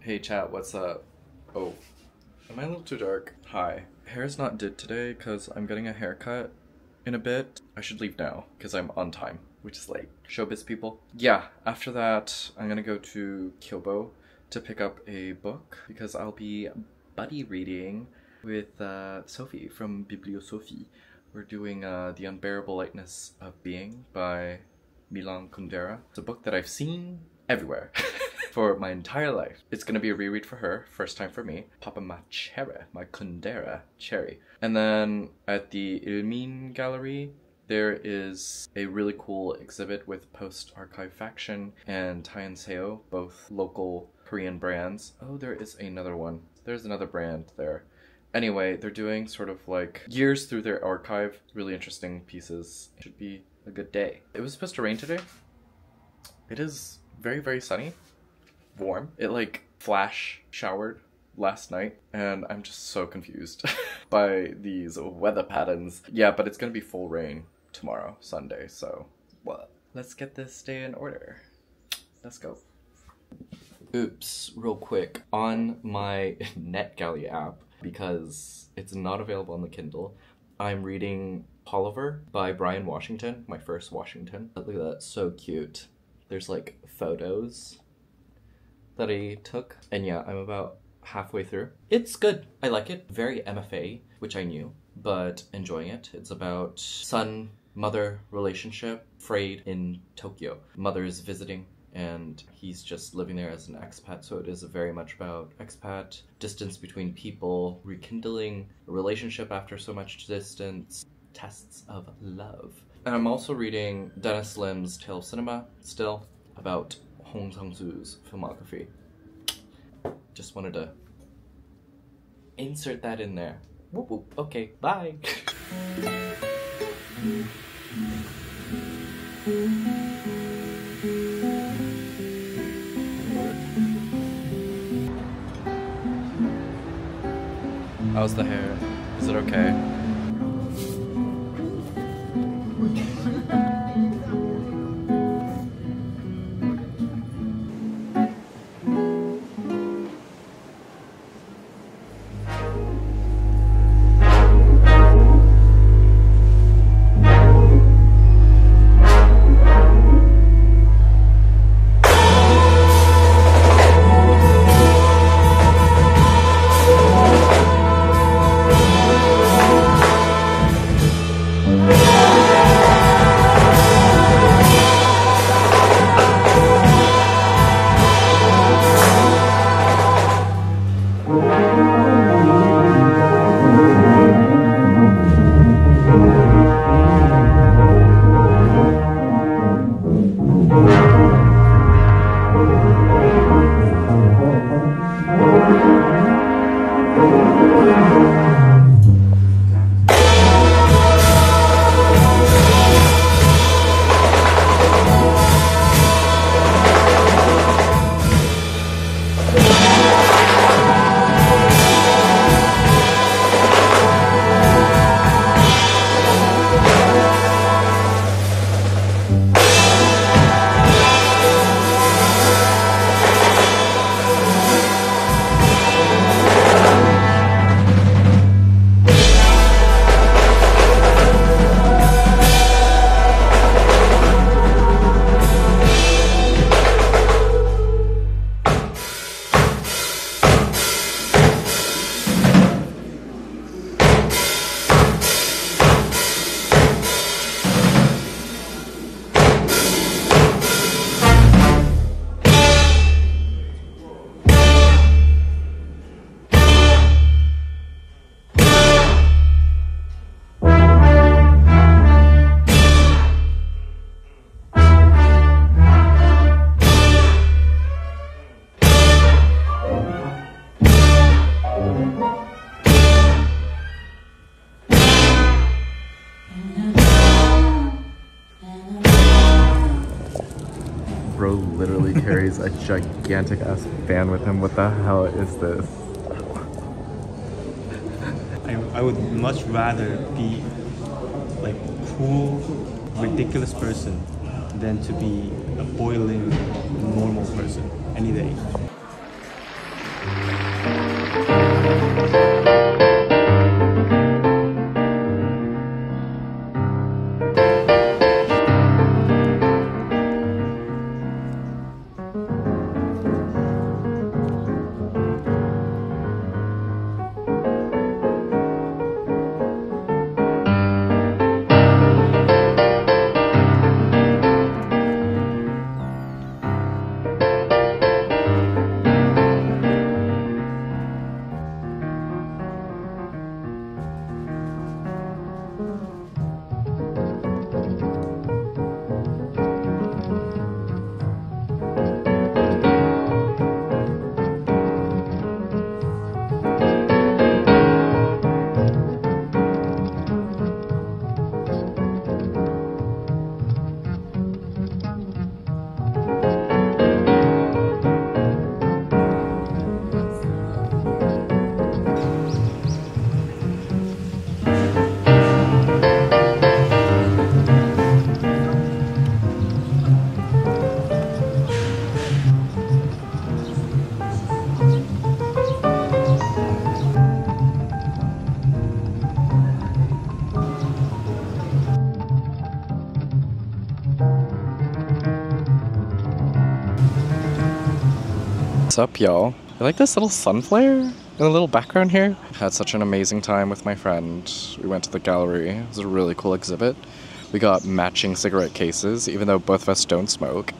Hey chat, what's up? Oh, am I a little too dark? Hi. Hair's not did today because I'm getting a haircut in a bit. I should leave now because I'm on time, which is late. Showbiz people. Yeah, after that, I'm gonna go to Kyobo to pick up a book because I'll be buddy reading with Sophie from Bibliosophie. We're doing The Unbearable Lightness of Being by Milan Kundera. It's a book that I've seen everywhere. For my entire life. It's gonna be a reread for her, first time for me. Papa my cherry, my Kundera cherry. And then at the Ilmin Gallery, there is a really cool exhibit with Post-Archive Faction and Tai & Seo, both local Korean brands. Oh, there is another one. There's another brand there. Anyway, they're doing sort of like years through their archive, really interesting pieces. It should be a good day. It was supposed to rain today. It is very, very sunny. Warm. It like flash showered last night and I'm just so confused by these weather patterns. Yeah, but it's gonna be full rain tomorrow, Sunday, so what? Let's get this day in order. Let's go. Oops, real quick. On my NetGalley app, because it's not available on the Kindle, I'm reading Palaver by Bryan Washington, my first Washington. Look at that, so cute. There's like photos that I took, and yeah, I'm about halfway through. It's good. I like it. Very MFA, which I knew, but enjoying it. It's about son-mother relationship, frayed in Tokyo. Mother is visiting, and he's just living there as an expat, so it is very much about expat, distance between people, rekindling a relationship after so much distance, tests of love. And I'm also reading Dennis Lim's Tale of Cinema, still, about Hong Sang-soo's filmography. Just wanted to insert that in there. Whoop whoop. Okay, bye. How's the hair? Is it okay? Bro literally carries a gigantic ass fan with him. What the hell is this? I would much rather be like cool, ridiculous person than to be a boiling, normal person any day. What's up, y'all? You like this little sun flare in the little background here? Had such an amazing time with my friend. We went to the gallery. It was a really cool exhibit. We got matching cigarette cases, even though both of us don't smoke.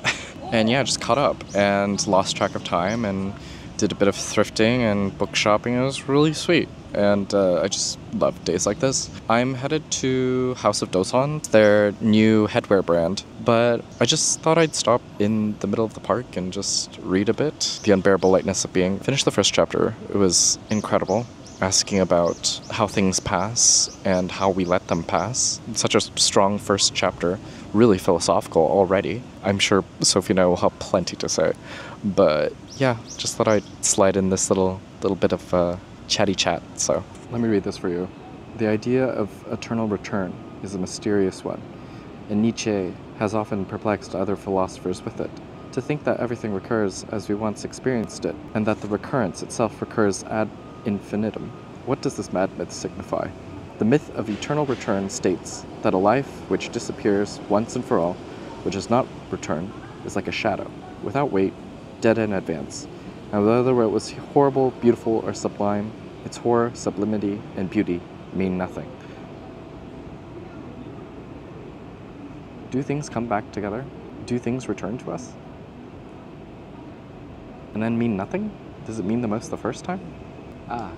And yeah, just caught up and lost track of time and did a bit of thrifting and book shopping. It was really sweet. And I just love days like this. I'm headed to House of Dosan, their new headwear brand. But I just thought I'd stop in the middle of the park and just read a bit. The Unbearable Lightness of Being. Finished the first chapter. It was incredible. Asking about how things pass and how we let them pass. Such a strong first chapter. Really philosophical already. I'm sure Sophie and I will have plenty to say. But yeah, just thought I'd slide in this little bit of chatty chat. So let me read this for you. The idea of eternal return is a mysterious one, and Nietzsche has often perplexed other philosophers with it. To think that everything recurs as we once experienced it, and that the recurrence itself recurs ad infinitum. What does this mad myth signify? The myth of eternal return states that a life which disappears once and for all, which does not return, is like a shadow, without weight, dead in advance. And whether it was horrible, beautiful, or sublime, its horror, sublimity, and beauty mean nothing. Do things come back together? Do things return to us? And then mean nothing? Does it mean the most the first time? Ah.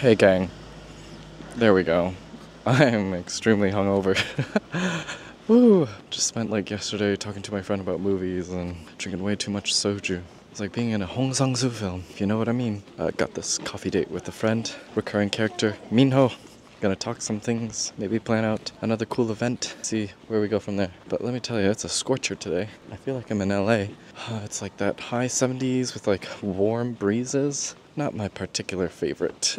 Hey gang, there we go. I'm extremely hungover. Woo! Just spent like yesterday talking to my friend about movies and drinking way too much soju. It's like being in a Hong Sang-soo film, if you know what I mean. Got this coffee date with a friend, recurring character, Minho. Gonna talk some things, maybe plan out another cool event, see where we go from there. But let me tell you, it's a scorcher today. I feel like I'm in LA. It's like that high 70s with like warm breezes. Not my particular favorite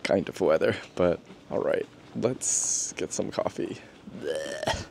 kind of weather, but alright, let's get some coffee. Blech.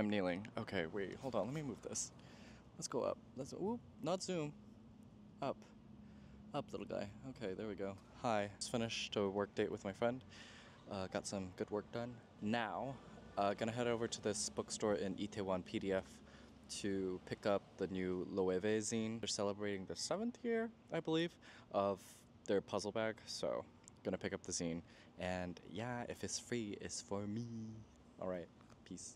I'm kneeling. Okay, wait, hold on, let me move this. Let's go up. Let's, oop, not zoom. Up. Up, little guy. Okay, there we go. Hi. Just finished a work date with my friend. Got some good work done. Now, gonna head over to this bookstore in Itaewon PDF to pick up the new Loewe zine. They're celebrating the 7th year, I believe, of their puzzle bag, so gonna pick up the zine. And yeah, if it's free, it's for me. Alright, peace.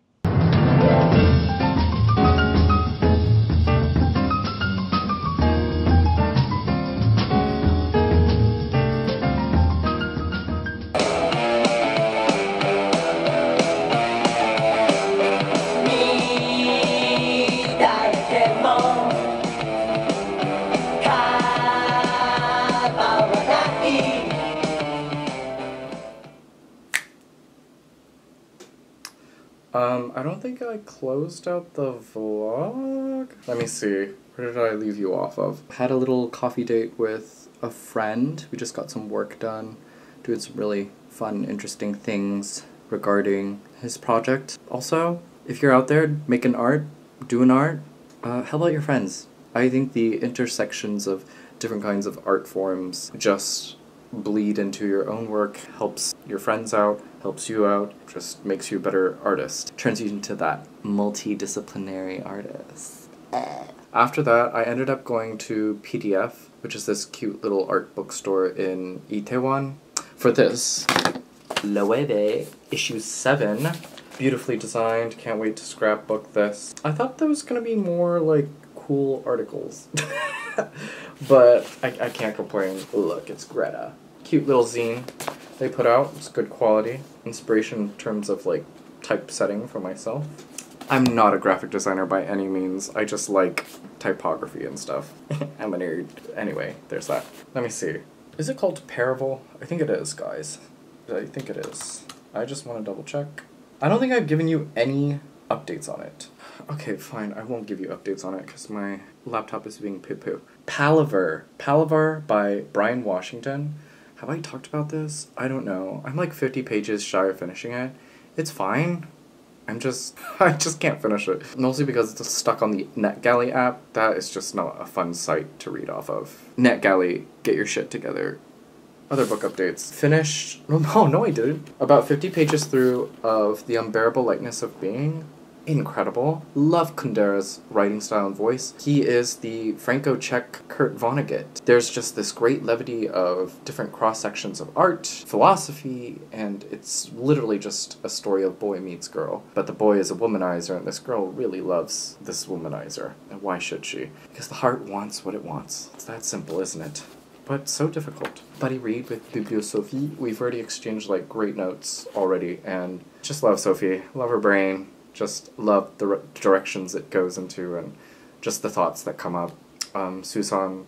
I don't think I closed out the vlog. Let me see. Where did I leave you off of? Had a little coffee date with a friend. We just got some work done, doing some really fun, interesting things regarding his project. Also, if you're out there making art, doing art, how about your friends? I think the intersections of different kinds of art forms just bleed into your own work, helps your friends out, helps you out, just makes you a better artist. Turns you into that multidisciplinary artist. After that, I ended up going to PDF, which is this cute little art bookstore in Itaewon, for this Loewe issue 7. Beautifully designed, can't wait to scrapbook this. I thought there was gonna be more, like, cool articles. But I can't complain. Look, it's Greta. Cute little zine they put out. It's good quality. Inspiration in terms of, like, typesetting for myself. I'm not a graphic designer by any means. I just like typography and stuff. I'm a nerd. Anyway, there's that. Let me see. Is it called Palaver? I think it is, guys. I think it is. I just want to double check. I don't think I've given you any updates on it. Okay, fine. I won't give you updates on it because my laptop is being poo-poo. Palaver. Palaver by Bryan Washington. Have I talked about this? I don't know. I'm like 50 pages shy of finishing it. It's fine. I just can't finish it. Mostly because it's stuck on the NetGalley app. That is just not a fun site to read off of. NetGalley, get your shit together. Other book updates. Finished. Oh, no, I didn't. About 50 pages through of The Unbearable Lightness of Being. Incredible. Love Kundera's writing style and voice. He is the Franco-Czech Kurt Vonnegut. There's just this great levity of different cross-sections of art, philosophy, and it's literally just a story of boy meets girl. But the boy is a womanizer, and this girl really loves this womanizer. And why should she? Because the heart wants what it wants. It's that simple, isn't it? But so difficult. Buddy read with Sophie. We've already exchanged, like, great notes already, and just love Sophie. Love her brain. Just love the directions it goes into and just the thoughts that come up. Susan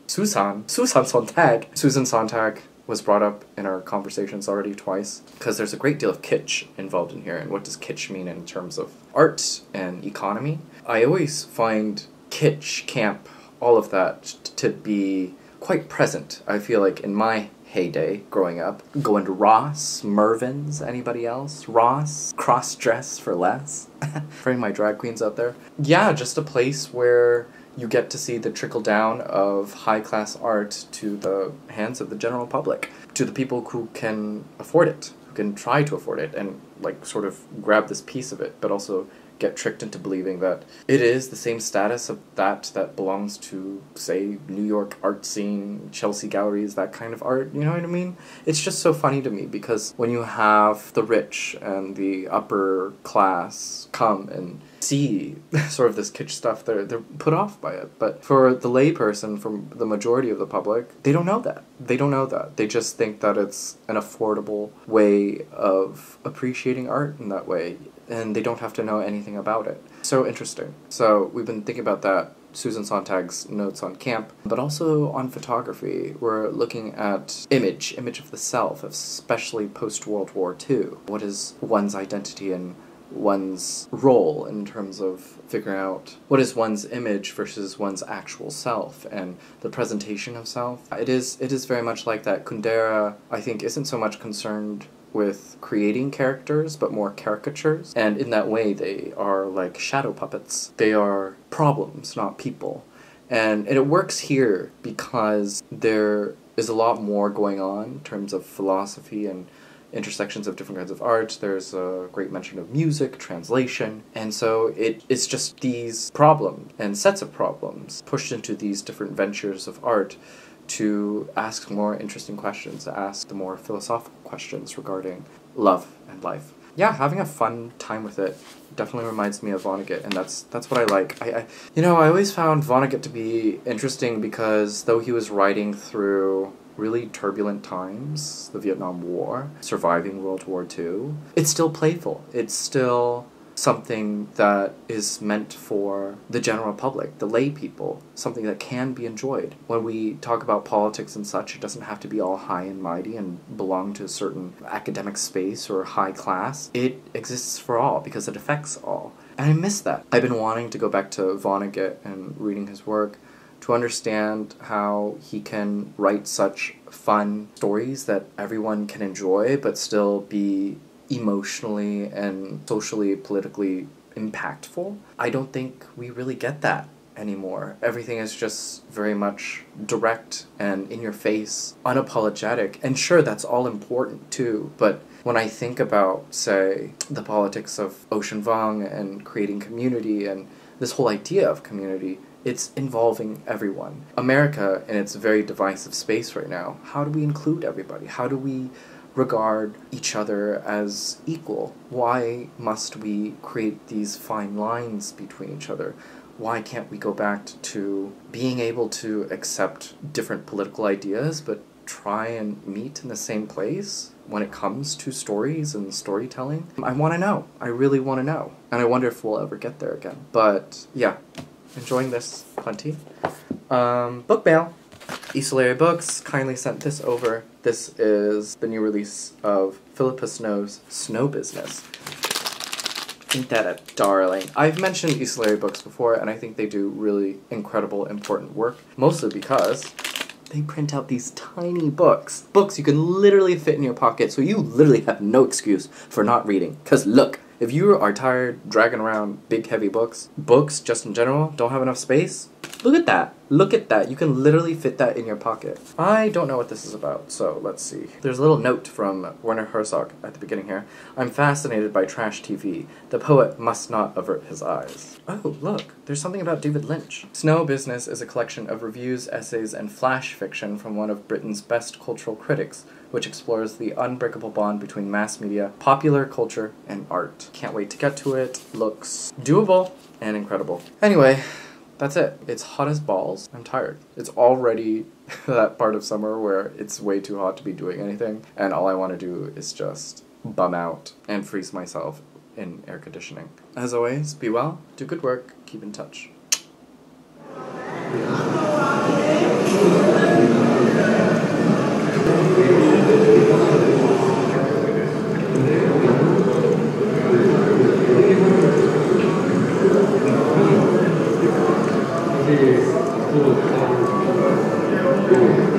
Sontag was brought up in our conversations already twice because there's a great deal of kitsch involved in here. And what does kitsch mean in terms of art and economy? I always find kitsch, camp, all of that to be quite present. I feel like in my heyday growing up, going to Ross, Mervyn's, anybody else? Ross, cross-dress for less. For my drag queens out there. Yeah, just a place where you get to see the trickle down of high-class art to the hands of the general public, to the people who can afford it, who can try to afford it, and like sort of grab this piece of it, but also get tricked into believing that it is the same status of that belongs to, say, New York art scene, Chelsea galleries, that kind of art, you know what I mean? It's just so funny to me because when you have the rich and the upper class come and see sort of this kitsch stuff, they're put off by it. But for the layperson, from the majority of the public, they don't know that. They don't know that. They just think that it's an affordable way of appreciating art in that way, and they don't have to know anything about it. So interesting. So we've been thinking about that, Susan Sontag's notes on camp, but also on photography. We're looking at image of the self, especially post-World War II. What is one's identity and one's role in terms of figuring out what is one's image versus one's actual self and the presentation of self. It is very much like that. Kundera, I think, isn't so much concerned with creating characters, but more caricatures. And in that way, they are like shadow puppets. They are problems, not people. And it works here because there is a lot more going on in terms of philosophy and intersections of different kinds of art. There's a great mention of music, translation, and so it's just these problems and sets of problems pushed into these different ventures of art to ask more interesting questions, to ask the more philosophical questions regarding love and life. Yeah, having a fun time with it definitely reminds me of Vonnegut, and that's what I like. I always found Vonnegut to be interesting because though he was writing through really turbulent times, the Vietnam War, surviving World War II, it's still playful. It's still something that is meant for the general public, the lay people, something that can be enjoyed. When we talk about politics and such, it doesn't have to be all high and mighty and belong to a certain academic space or high class. It exists for all because it affects all. And I miss that. I've been wanting to go back to Vonnegut and reading his work to understand how he can write such fun stories that everyone can enjoy but still be emotionally and socially, politically impactful. I don't think we really get that anymore. Everything is just very much direct and in your face, unapologetic. And sure, that's all important too, but when I think about, say, the politics of Ocean Vuong and creating community and this whole idea of community, it's involving everyone. America, in its very divisive space right now, how do we include everybody? How do we regard each other as equal? Why must we create these fine lines between each other? Why can't we go back to being able to accept different political ideas but try and meet in the same place when it comes to stories and storytelling? I want to know. I really want to know. And I wonder if we'll ever get there again. But yeah, enjoying this plenty. Book mail. Esalary Books kindly sent this over. This is the new release of Philippa Snow's Snow Business. Ain't that a darling? I've mentioned Esalary Books before, and I think they do really incredible, important work, mostly because they print out these tiny books. Books you can literally fit in your pocket, so you literally have no excuse for not reading. Because look, if you are tired dragging around big, heavy books just in general, don't have enough space, look at that. Look at that. You can literally fit that in your pocket. I don't know what this is about, so let's see. There's a little note from Werner Herzog at the beginning here. I'm fascinated by trash TV. The poet must not avert his eyes. Oh, look. There's something about David Lynch. Snow Business is a collection of reviews, essays, and flash fiction from one of Britain's best cultural critics, which explores the unbreakable bond between mass media, popular culture, and art. Can't wait to get to it. Looks doable and incredible. Anyway, that's it. It's hot as balls. I'm tired. It's already that part of summer where it's way too hot to be doing anything, and all I want to do is just bum out and freeze myself in air conditioning. As always, be well, do good work, keep in touch. Cool.